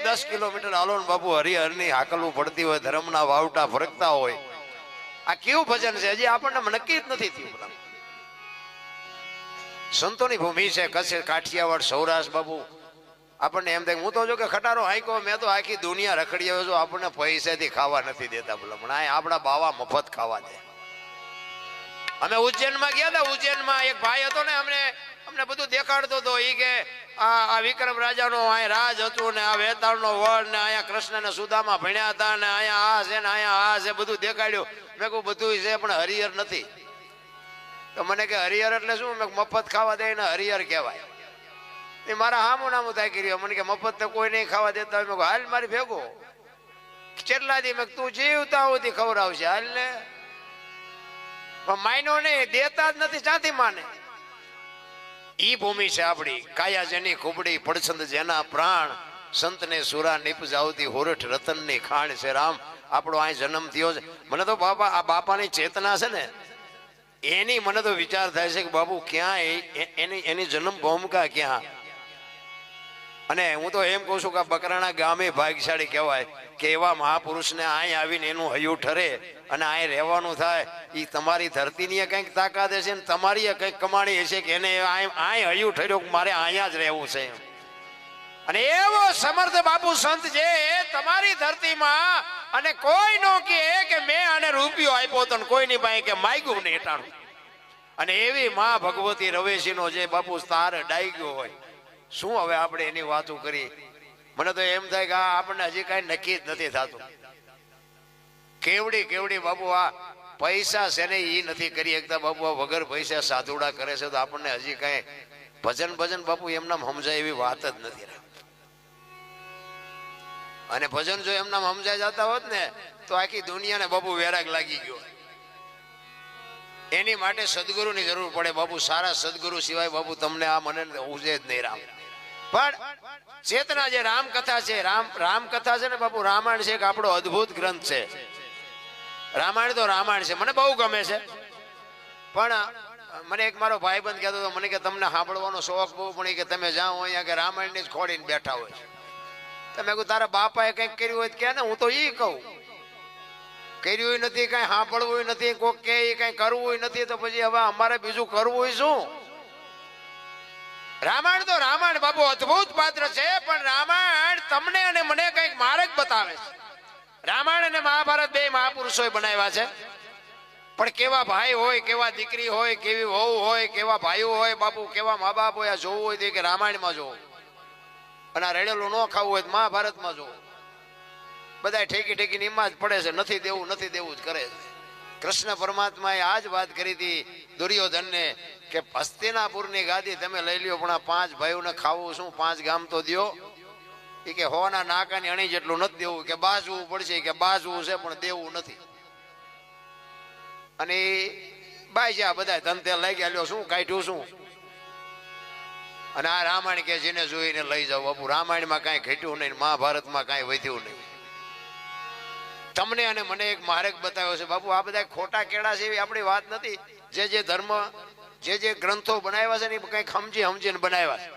10 kilometre હાલો ને બાપુ હરિહરની હાકલવું પડતી હોય, ધર્મના વાવટા ફરકતા હોય, આ કેવું ભજન છે હજી આપણને નક્કી જ નથી થયું. સંતોની ભૂમિ છે કચ્છ, કાઠિયાવાડ, સૌરાષ્ટ્ર બાપુ. આપણને એમ થાય હું તો જો કે ખટારો હાંકો, મેં તો આખી દુનિયા રખડી આવ્યો છું, આપણને પૈસાથી ખાવા નથી દેતા. ભલામણ આપણા બાવા મફત ખાવા દે. અમે ઉજ્જૈનમાં ગયા હતા. ઉજ્જૈનમાં એક ભાઈ હતો ને, અમને બધું દેખાડતો હતો. એ કે આ વિક્રમ રાજાનો અહીં રાજ હતું ને, આ વેતાળનો વડ ને, અહીંયા કૃષ્ણ ને સુદામા ભણ્યા હતા ને, અહીંયા આ છે ને અહીંયા આ છે, બધું દેખાડ્યું. મેં કહું બધું છે પણ હરિહર નથી. તો મને કે હરિહર એટલે શું? મેં મફત ખાવા દે ને હરિહર કહેવાય. એ મારા હામું નામું થાય કર્યો. મને કે મફત તો કોઈ નહીં ખાવા દેતા હોય. મેં હાલ મારી ભેગો કેટલા દી મેં તું જીવતા હોતી ખવડાવશે હાલ ને. પણ માયનો નહીં, દેતા જ નથી. ચાથી માને? ઈ ભૂમિ છે આપણી. કાયા જેની કુબડી, પડછંદ જેના પ્રાણ, સંતને સુરા નિપજાવતી હોરઠ રતનની ખાણ છે. રામ આપણો અહીં જન્મ થયો છે. મને તો બાપા આ બાપાની ચેતના છે ને, એની મને તો વિચાર થાય છે કે બાપુ ક્યાં એની જન્મ ભૂમિકા ક્યાં. અને હું તો એમ કહું છું કે બકરાણા ગામે ભાગ્યશાળી કહેવાય કે એવા મહાપુરુષને અહીં આવીને એનું હૈયું ઠરે અને અહીં રહેવાનું થાય. એ તમારી ધરતીની કંઈક તાકાત હશે ને તમારી કંઈક કમાણી હશે કે એને અહીં હૈયું ઠર્યો મારે અહીંયા જ રહેવું છે. અને એવો સમર્થ બાપુ સંત જે તમારી ધરતીમાં, અને કોઈ નો કે મેં આને રૂપિયો આપ્યો તો કોઈની પાસે કે માગ્યું નહીં ટાણું. અને એવી માં ભગવતી રવેશીનો જે બાપુ તાર ડાઈ ગયો હોય, શું હવે આપણે એની વાતો કરી? મને તો એમ થાય કે આપણને હજી કઈ નક્કી જ નથી થતું. કેવડી બાપુ આ પૈસા છે ને એ નથી કરી શકતા બાપુ. આ વગર પૈસા સાધુડા કરે છે તો આપણને હજી કઈ ભજન બાપુ એમનામ સમજાય એવી વાત જ નથી. અને ભજન જો એમનામ સમજાઈ જતા હોત ને તો આખી દુનિયાને બાપુ વેરાગ લાગી ગયો. એની માટે સદગુરુની જરૂર પડે બાપુ. સારા સદગુરુ સિવાય બાપુ તમને આ મને ઉજે જ નહીં રામ. પણ ચેતના જે રામકથા છે, રામકથા છે ને બાપુ, રામાયણ છે એક આપણો અદ્ભુત ગ્રંથ છે. રામાયણ તો રામાયણ છે, મને બહુ ગમે છે. પણ મને એક મારો ભાઈબંધ કહેતો હતો, મને કે તમને સાંભળવાનો શોખ બહુ, પણ કે તમે જાઓ અહીંયા કે રામાયણની જ ખોડીને બેઠા હોય. તમે કહું તારા બાપાએ કંઈક કર્યું હોય કે ને, હું તો ઈ કહું કર્યું નથી, કઈ સાંભળવું નથી, કોક કે કઈ કરવું નથી, તો પછી હવે અમારે બીજું કરવું શું? રામાયણ તો રામાયણ બાપુ અદ્ભુત પાત્ર છે. પણ રામાયણ તમને અને મને કઈક માર્ગ બતાવે છે. રામાયણ અને મહાભારત બે મહાપુરુષોએ બનાવ્યા છે. પણ કેવા ભાઈ હોય, કેવા દીકરી હોય, કેવી વહુ હોય, કેવા ભાઈઓ હોય બાપુ, કેવા મા બાપ હોય, આ જોવું હોય તો કે રામાયણમાં જોવું, અને આ રેડેલું ન ખાવું હોય તો મહાભારતમાં જોવું. બધા ઠેકી એમાં જ પડે છે. નથી દેવું જ કરે છે. કૃષ્ણ પરમાત્માએ આ જ વાત કરી હતી દુર્યોધનને કે હસ્તિનાપુરની ગાદી તમે લઈ લ્યો, પણ આ 5 ભાઈઓને ખાવું શું? 5 ગામ તો દ્યો. એ કે હોના નાકાની અણી જેટલું નથી દેવું, કે બાજવું પડશે, કે બાજવું છે પણ દેવું નથી. અને બાઈ છે આ બધા ધનતે લઈ ગયા, લ્યો શું કાઢ્યું શું? અને આ રામાયણ કે જેને જોઈને લઈ જાવ બાપુ. રામાયણમાં કાંઈ ઘટ્યું નહીં, મહાભારતમાં કાંઈ વધ્યું નહીં. તમને અને મને એક માર્ગ બતાવ્યો છે બાપુ. આ બધા ખોટા કેળા છે એવી આપણી વાત નથી. જે ધર્મ, જે ગ્રંથો બનાવ્યા છે ને એ કંઈક સમજીને બનાવ્યા છે.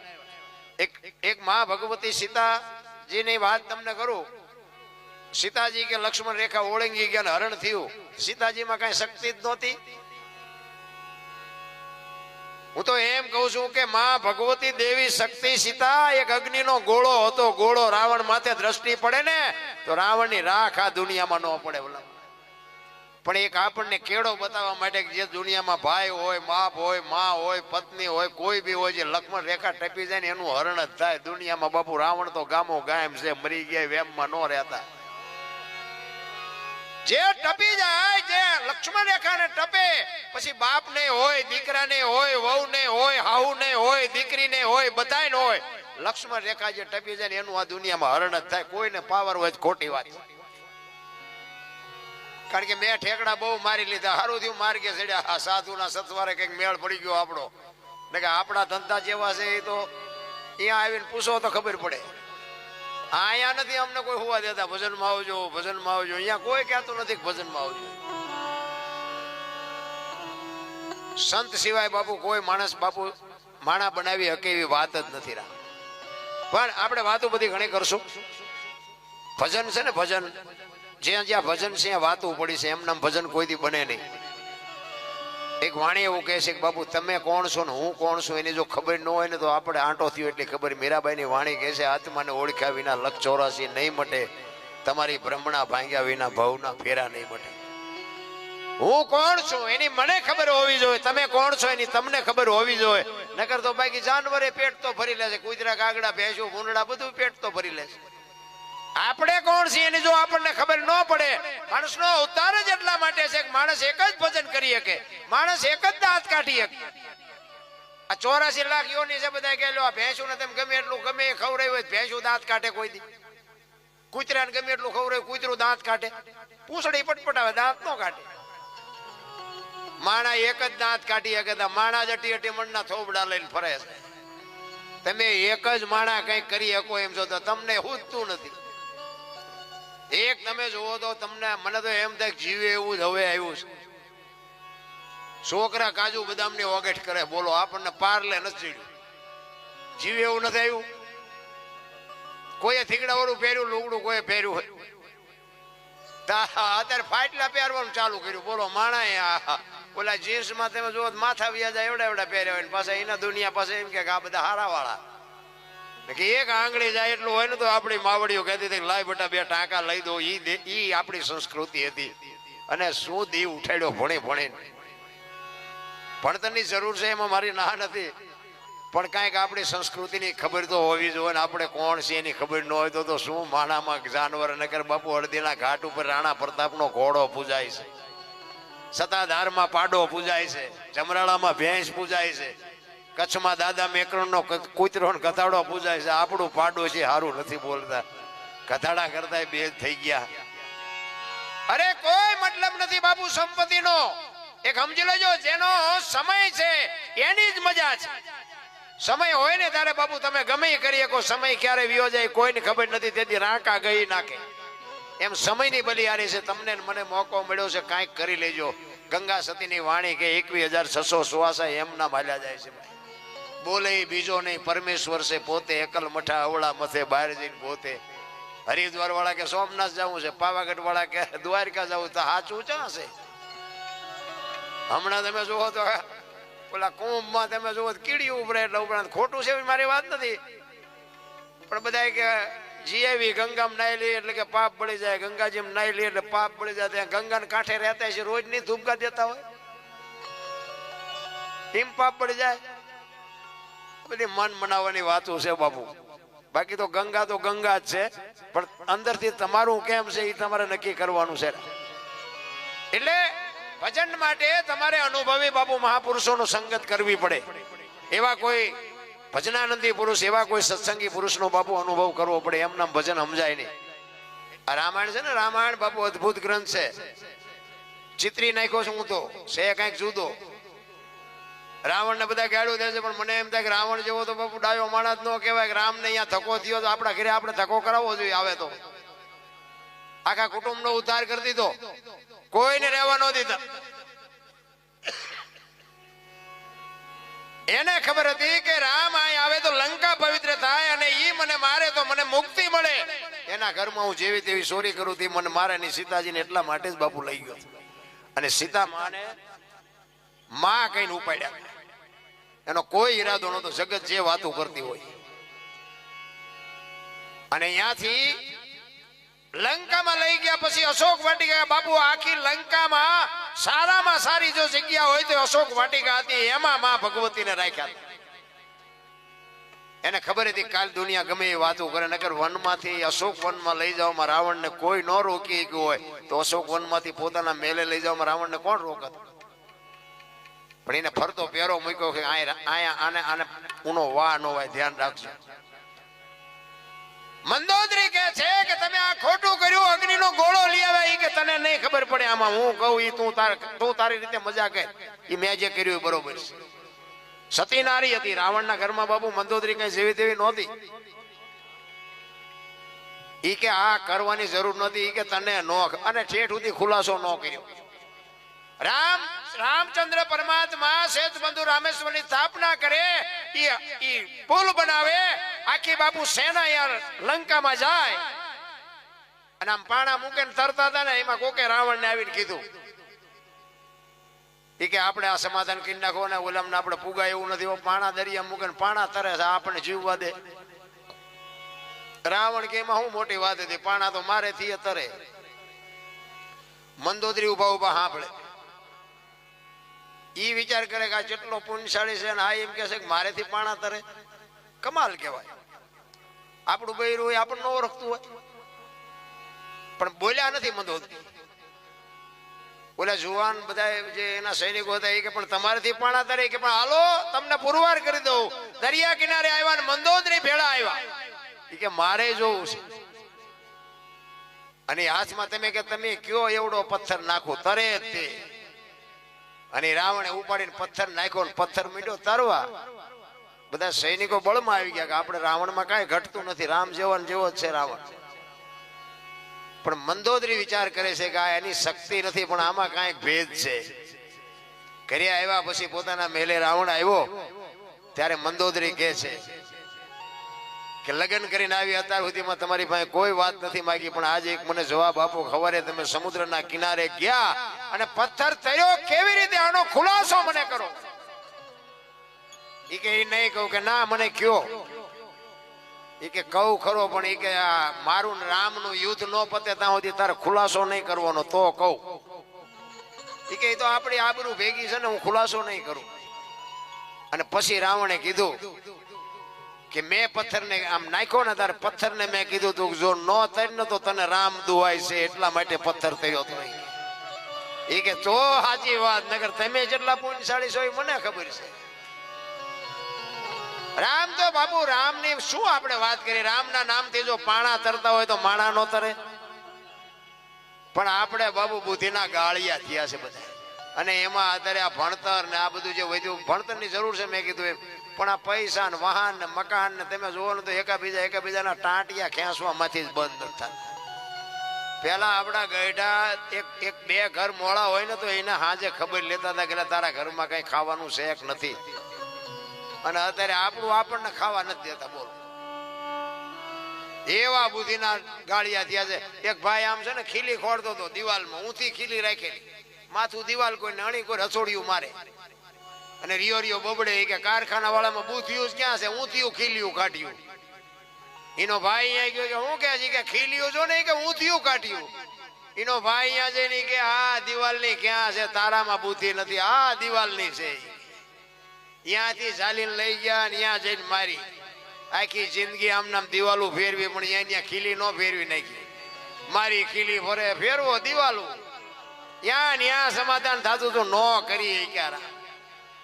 એક મા ભગવતી સીતાજીની વાત તમને કરું. સીતાજી કે લક્ષ્મણ રેખા ઓળંગી ગયા ને હરણ થયું. સીતાજીમાં કઈ શક્તિ જ નહોતી. હું તો એમ કહું છું કે માં ભગવતી દેવી શક્તિ સીતા એક અગ્નિનો ગોળો હતો. ગોળો રાવણ માથે દ્રષ્ટિ પડે ને તો રાવણની રાખ આ દુનિયામાં ન પડે. પણ એક આપણને કેળો બતાવવા માટે જે દુનિયામાં ભાઈ હોય, બાપ હોય, માં હોય, પત્ની હોય, કોઈ બી હોય, જે લક્ષ્મણ રેખા ટપી જાય ને એનું હરણ જ થાય દુનિયામાં બાપુ. રાવણ તો ગામો ગામ છે, મરી ગયા, વેમમાં ન રહેતા. જે ટપી જાય, જે લક્ષ્મણ રેખા ને ટપે, પછી બાપ ને હોય, દીકરા ને હોય, વહુ ને હોય, હાહુ ને હોય, દીકરી ને હોય, બધાય ને હોય, લક્ષ્મણ રેખા જે ટપી જાય ને એનું આ દુનિયામાં હરણ જ થાય. કોઈને પાવર હોય ખોટી વાત. કારણ કે મેં ઠેકડા બહુ મારી લીધા. સારું થયું માર્ગે ચડ્યા. સાધુના સથવારે કઈક મેળ પડી ગયો આપણો. ને કે આપણા ધંધા જેવા છે એ તો અહીંયા આવીને પૂછો તો ખબર પડે. અહીંયા નથી અમને કોઈ હોવા દેતા ભજનમાં આવજો, ભજનમાં આવજો. અહીંયા કોઈ કહેતું નથી ભજનમાં આવજો. સંત સિવાય બાપુ કોઈ માણસ બાપુ માણા બનાવી શકે એવી વાત જ નથી. પણ આપણે વાતો બધી ઘણી કરશું. ભજન છે ને ભજન, જ્યાં જ્યાં ભજન છે ત્યાં વાતું પડી છે, એમનામ ભજન કોઈથી બને નહીં. એક વાણી એવું કહે છે કે બાપુ તમે કોણ છો ને હું કોણ છું એની જો ખબર ન હોય ને તો આપણે આંટો થયો એટલી ખબર. મીરાબાઈની વાણી કહે છે આત્માને ઓળખ્યા વિના લખ 84 નહીં મટે, તમારી બ્રહ્મણા ભાંગ્યા વિના ભવના ફેરા નહીં મટે. હું કોણ છું એની મને ખબર હોવી જોઈએ, તમે કોણ છો એની તમને ખબર હોવી જોઈએ. નકર તો બાકી જાનવરે પેટ તો ભરી લે છે, કૂતરા કાગડા ભેંસું ભૂંડડા બધું પેટ તો ભરી લે છે. આપણે કોણ છીએ એની જો આપણને ખબર ન પડે. માણસનો અવતાર જ એટલા માટે છે કે માણસ એક જ ભજન કરી શકે, માણસ એક જ દાંત કાઢી શકે. આ 84 લાખ યોની છે બધા કે લો આ ભેંસું ને તેમ ગમે એટલું ગમે એ ખવડાવ્યું હોય ભેંસું દાંત કાઢે કોઈ દી, કૂતરાને ગમે એટલું ખવડાવ્યું કૂતરું દાંત કાઢે, પૂંછડી પટપટાવે દાંત ન કાઢે. માણા એક જ દાંત કાઢી શકે, માણા જ અટી અટી મણના થોબડા લઈને ફરે છે. તમે એક જ માણા કઈ કરી શકો એમ છો તો તમને હુજતું નથી. એક તમે જુઓ તો તમને મને તો એમ થાય જીવે એવું જ હવે આવ્યું છે. છોકરા કાજુ બદામ ની ઓગેટ કરે, બોલો આપણને પારલે નથી ચડ્યું. જીવે એવું નથી આવ્યું. કોઈએ થીગડા વાળું પહેર્યું લુગડું કોઈ પહેર્યું હોય, અત્યારે ફાટલા પહેરવાનું ચાલુ કર્યું. બોલો માણા ઓલા જીન્સ માં તમે જુઓ માથા વ્યાજા એવડા એવડા પહેર્યા હોય, પાછા એના દુનિયા પાસે એમ કે આ બધા હારા વાળા કે એક આંગળી જાય એટલું હોય ને તો આપણી માવડીઓ કહેતી હતી લાય બેટા બે ટાંકા લઈ દો. ઈ આપણી સંસ્કૃતિ હતી. અને શું દીવ ઉઠાડ્યો ભણી ભણીને. ભણતરની જરૂર છે એમાં મારી ના નથી, પણ કાંઈક આપણી સંસ્કૃતિની ખબર તો હોવી જોઈએ. આપણે કોણ છે એની ખબર ન હોય તો શું માણામાં જાનવર નકર બાપુ હળદીના ઘાટ ઉપર રાણા પ્રતાપનો ઘોડો પૂજાય છે, સતાધારમાં પાડો પૂજાય છે, જમરાળામાં ભેંસ પૂજાય છે, કચ્છમાં દાદા મેકરણનો કૂતરો ગધાડો પૂજાય છે. આપણું પાડો છે સારું નથી બોલતા, ગધાડા કરતા બે થઈ ગયા. અરે કોઈ મતલબ નથી બાપુ સંપત્તિનો. એક સમજી લેજો જેનો સમય છે એની જ મજા છે. સમય હોય ને ત્યારે બાપુ તમે ગમે કરી શકો, સમય ક્યારે વિયો જાય કોઈને ખબર નથી, તેથી રાંકા ગઈ નાખે. એમ સમયની બલિહારી છે. તમને મને મોકો મળ્યો છે કાંઈક કરી લેજો. ગંગા સતીની વાણી કે 21,686 એમના માલ્યા જાય છે. બોલે બીજો નહીં પરમેશ્વર છે પોતે, એકલ મઠા અવળા મથે બહાર જઈને પોતે. હરિદ્વાર વાળા કે સોમનાથ જવું છે, પાવાગઢ વાળા કે દ્વારકા જવું, તો સાચું ક્યાં છે? હમણાં તમે જુઓ તો ઓલા કુંભમાં તમે જુઓ કીડી ઉભરે એટલે ઉપરાંત ખોટું છે મારી વાત નથી, પણ બધા કે જીએવી ગંગામાં નાઈ લઈએ એટલે કે પાપ બળી જાય, ગંગાજીમાં નાઈ લઈએ એટલે પાપ બળી જાય. ત્યાં ગંગાના કાંઠે રહેતા છે રોજ ની ધૂપકા દેતા હોય એમ પાપ બળી જાય. બધી મન મનાવવાની વાતો છે બાપુ. બાકી તો ગંગા જ છે, પણ અંદરથી તમારું કેમ છે એ તમારે નક્કી કરવાનું છે. એટલે ભજન માટે તમારે અનુભવી બાપુ મહાપુરુષોનો સંગત કરવી પડે. એવા કોઈ ભજનાનંદી પુરુષ, એવા કોઈ સત્સંગી પુરુષનો બાપુ અનુભવ કરવો પડે, એમના ભજન સમજાય નહીં. આ રામાયણ છે ને, રામાયણ બાપુ અદભુત ગ્રંથ છે. ચિત્રી નાખ્યો છું હું તો છે કઈક જુદો. રાવણ ને બધા ગાડું દે છે, પણ મને એમ થાય કે રાવણ જેવો તો બાપુ ડાયો માણસ ન કહેવાય. રામ ને અહીંયા ધક્કો થયો તો આપણા ઘરે આપણે ધક્કો કરાવવો જોઈએ. આવે તો આખા કુટુંબ નો ઉદ્ધાર કરી દીધો, કોઈને રહેવા ન દીધા. એને ખબર હતી કે રામ અહીં આવે તો લંકા પવિત્ર થાય અને ઈ મને મારે તો મને મુક્તિ મળે. એના ઘરમાં હું જેવી તેવી ચોરી કરું તે મને મારે નહીં. સીતાજીને એટલા માટે જ બાપુ લઈ ગયો. અને સીતા માને માં કઈને ઉપાડ્યા. એનો કોઈ ઈરાદો નતો, જગત જે વાતો કરતી હોય. અને અહીંયાથી લંકામાં લઈ ગયા. પછી અશોક વાટિકા બાપુ આખી લંકામાં સારામાં સારી જો જગ્યા હોય તો અશોક વાટિકા હતી. એમાં માં ભગવતીને રાખ્યા. એને ખબર હતી કાલ દુનિયા ગમે એ વાતો કરે, નકર વનમાંથી અશોક વનમાં લઈ જવામાં રાવણને કોઈ ન રોકી ગયું હોય તો અશોક વનમાંથી પોતાના મેલે લઈ જવામાં રાવણને કોણ રોકત? પણ એને ફરતો પહેરો મૂક્યો કે આને ઉનો વાહ ન હોય, ધ્યાન રાખજો. મંદોદરી કે છે કે તમે આ ખોટું કર્યું, અગ્નિનો ગોળો લઈ આવે ઈ કે તને નહીં ખબર પડે. આમાં હું કહું ઈ તું તારી રીતે મજા કર, ઈ મેં જે કર્યું એ બરોબર છે. સતી નારી હતી રાવણના ઘરમાં બાપુ. મંદોદરી કઈ જેવી તેવી નહોતી. ઈ કે આ કરવાની જરૂર નથી, ઈ કે તને નો, અને ઠેઠ સુધી ખુલાસો ન કર્યો. રામચંદ્ર પરમાત્મા શેતબંધુ રામેશ્વરની સ્થાપના કરે, પુલ બનાવે, આખી બાપુ સેના યાર લંકામાં જાય. અને આમ પાણા મૂકે ને તરતા હતા ને એમાં કોકે રાવણને આવીને કીધું કે આપણે આ સમાધાન કરી નાખો ને ઓલામને આપણે પુગાય એવું નથી, પાણા દરિયા મૂકે ને પાણા તરે છે, આપણે જીવવા દે. રાવણ કે એમાં શું મોટી વાત હતી, પાણા તો મારે થી તરે. મંદોદરી ઉભા ઉભા સાંભળે, ઈ વિચાર કરે કે આ જેટલો પુણ્યશાળી છે ને આ એમ કે છે કે મારેથી પાણા તરે. કમાલ કહેવાય, આપણું બૈરું હોય આપણને ન ઓળખતું હોય. પણ બોલ્યા નથી મંદોદરી. ઓલા જુવાન બધા જે એના સૈનિકો હતા એ કે પણ તમારેથી પાણા તરે, કે પણ હાલો તમને પુરવાર કરી દઉં. દરિયા કિનારે આવ્યા ને મંદોદરી ભેળા આવ્યા, કે મારે જોવું છે. અને હાથમાં તમે કે તમે કયો એવડો પથ્થર નાખો તરે તે. અને રાવણે ઉપાડીને પથ્થર નાખ્યો ને પથ્થર મીંડ્યો તરવા. બધા સૈનિકો બળમાં આવી ગયા કે આપણે રાવણમાં કાંઈ ઘટતું નથી, રામ જેવો ને જેવો જ છે રાવણ. પણ મંદોદરી વિચાર કરે છે કે આ એની શક્તિ નથી, પણ આમાં કાંઈક ભેદ છે. ઘરે આવ્યા પછી પોતાના મેલે રાવણ આવ્યો ત્યારે મંદોદરી કહે છે કે લગ્ન કરીને આવી અત્યાર સુધીમાં તમારી પાસે કોઈ વાત નથી માંગી, પણ આજે એક મને જવાબ આપો. ખબરે તમે સમુદ્રના કિનારે ગયા અને પથ્થર તર્યો, કેવી રીતે આનો ખુલાસો મને કરો. એ કે એ નહીં કહું, કે ના મને કયો. એ કે કહું ખરો, પણ એ કે આ મારું રામનું યુદ્ધ ન પતે ત્યાં સુધી તારે ખુલાસો નહીં કરવાનો તો કહું. એ કે તો આપણી આબરૂ ભેગી છે ને, હું ખુલાસો નહીં કરું. અને પછી રાવણે કીધું કે મેં પથ્થરને આમ નાખ્યો ને તારે પથ્થરને મેં કીધું તું જો ન તર ને તો તને રામ દુહાય છે, એટલા માટે પથ્થર થયો હતો. એ કે તો સાચી વાત, નગર તમે જેટલા પુણ્યશાળી છો એ મને ખબર છે. રામ તો બાપુ રામની શું આપણે વાત કરીએ, રામના નામથી જો પાણા તરતા હોય તો માણા નો તરે. પણ આપણે બાબુ બુદ્ધિના ગાળિયા થયા છે બધા. અને એમાં અત્યારે આ ભણતર ને આ બધું જે વધ્યું, ભણતરની જરૂર છે મેં કીધું એમ, પણ આ પૈસા ને વાહન ને મકાન ને તમે જોવો ને તો એકાબીજાના ટાંટિયા ખેંચવામાંથી જ બંધ નથી થતા. પેલા આપણા ગઈઢા એક બે ઘર મોડા હોય ને તો એને હાજે ખબર લેતા હતા કે તારા ઘરમાં કઈ ખાવાનું છે કે નથી. અને અત્યારે આપણું આપણને ખાવા નથી દેતા. બોલો, એવા બુદ્ધિના ગાળિયા થયા છે. એક ભાઈ આમ છે ને ખીલી ખોડતો હતો દિવાલમાં, ઊંધી ખીલી રાખેલી, માથું દિવાલ કોઈ અણી કોઈ રસોડિયું મારે અને રિયો બબડે. કે કારખાના વાળામાં બુથિયું ક્યાં છે, ઊંધિયું ખીલિયું કાઢ્યું. એનો ભાઈ અહીંયા ગયો કે હું કે ખીલિયું જો ને કે ઊંધિયું કાઢ્યું. એનો ભાઈ અહીંયા જઈને કે આ દિવાલની ક્યાં છે, તારામાં બુદ્ધિ નથી, આ દિવાલની છે. ત્યાંથી ચાલીને લઈ ગયા ને ત્યાં જઈને મારી. આખી જિંદગી આમ નામ દિવાલો ફેરવી, પણ ત્યાં ખીલી ન ફેરવી નાખી. મારી ખીલી ફરે ફેરવો દિવાલો, ત્યાં સમાધાન થતું તો ન કરી. ક્યારે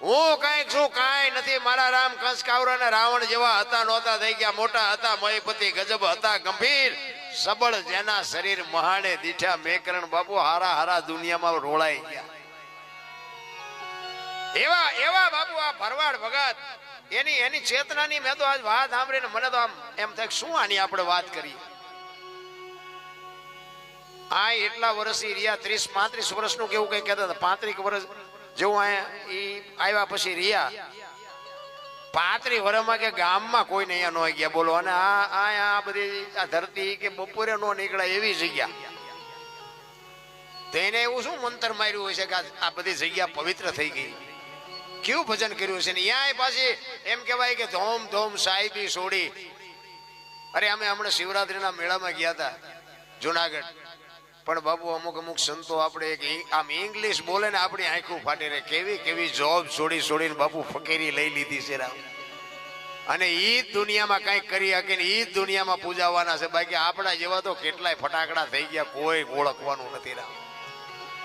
હું કઈક શું કાંઈ નથી. મારા રામ કંસ કાવરા ને રાવણ જેવા હતા નહોતા થઈ ગયા, મોટા હતા મયપતિ ગજબ હતા ગંભીર સબળ, જેના શરીર મહાણે દીઠા મેકરણ. બાપુ હારા હારા દુનિયામાં રોળાઈ ગયા. એવા એવા બાપુ આ ભરવાડ ભગત, એની ચેતનાની મેં તો આજ વાત સાંભળીને મને તો આમ એમ થાય શું આની આપણે વાત કરીએ. આ એટલા વર્ષથી રહ્યા, 30-35 વર્ષનું કેવું કઈ કહેતા હતા. 35 વર્ષ જેવું આવ્યા પછી રહ્યા. 35 વર્ષમાં કે ગામમાં કોઈને અહીંયા ન ગયા. બોલો, અને આ બધી આ ધરતી કે બપોરે ન નીકળાય એવી જગ્યા. તેને એવું શું મંતર માર્યું હોય છે કે આ બધી જગ્યા પવિત્ર થઈ ગઈ. કેવું ભજન કર્યું છે ને. ત્યાં પાછી એમ કહેવાય કે ધોમ ધોમ સાહેબી છોડી. અરે અમે હમણાં શિવરાત્રીના મેળામાં ગયા હતા જુનાગઢ. પણ બાપુ અમુક સંતો આપણે આમ ઇંગ્લિશ બોલે ને આપણી આંખું ફાટી રહે. કેવી જોબ છોડીને બાપુ ફકીરી લઈ લીધી છે રામ. અને ઈ દુનિયામાં કઈક કરી શકે ને ઈ દુનિયામાં પૂજાવાના છે. બાકી આપણા જેવા તો કેટલાય ફટાકડા થઈ ગયા, કોઈ ઓળખવાનું નથી રામ.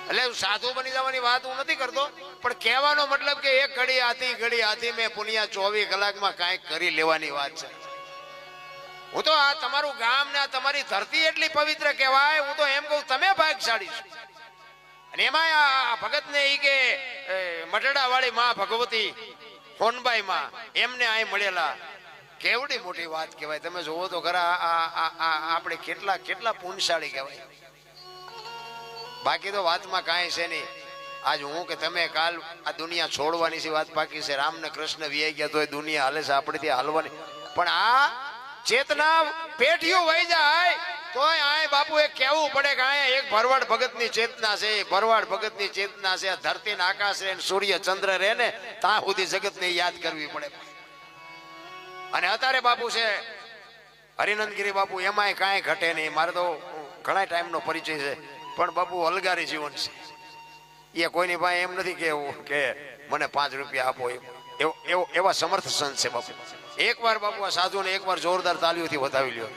એટલે સાધુ બની જવાની વાત હું નથી કરતો, પણ કહેવાનો મતલબ કે એક ઘડી આથી મેં પુનિયા 24 કલાકમાં કાંઈક કરી લેવાની વાત છે. હું તો આ તમારું ગામ ને આ તમારી ધરતી એટલી પવિત્ર કહેવાય. હું તો એમ કહું તમે ભાગશાળી છો. અને એમાં આ ભગત ને ઈ કે મઢડા વાળી માં ભગવતી હોનબાઈ માં એમને અહીં મળેલા, કેવડી મોટી વાત કહેવાય. તમે જોવો તો ખરા આપણે કેટલા પુણ્યશાળી કહેવાય. બાકી તો વાતમાં કાંઈ છે નહીં. આજ હું કે તમે કાલ આ દુનિયા છોડવાની છે વાત બાકી છે. રામ ને કૃષ્ણ વિયાઈ ગયા તો દુનિયા હાલે છે, આપણેથી હાલવાની. પણ આ ચેતના પેઢીઓ વહી જાય તોય આય બાપુએ કહેવું પડે કે અહીંયા એક ભરવાડ ભગતની ચેતના છે, ભરવાડ ભગતની ચેતના છે. ધરતી ને આકાશ રહે ને સૂર્ય ચંદ્ર રહે ને ત્યાં સુધી જગતને યાદ કરવી પડે. અને અત્યારે બાપુ છે હરિનંદગીરી બાપુ, એમાંય કાંઈ ઘટે નહીં. મારે તો ઘણા ટાઈમનો પરિચય છે, પણ બાપુ અલગારી જીવન છે. એ કોઈની પાસે એમ નથી કે મને 5 રૂપિયા આપો, એવા સમર્થ સંત છે બાપુ. એકવાર બાપુ આ સાધુને એકવાર જોરદાર તાલીઓથી વધાવી લ્યો.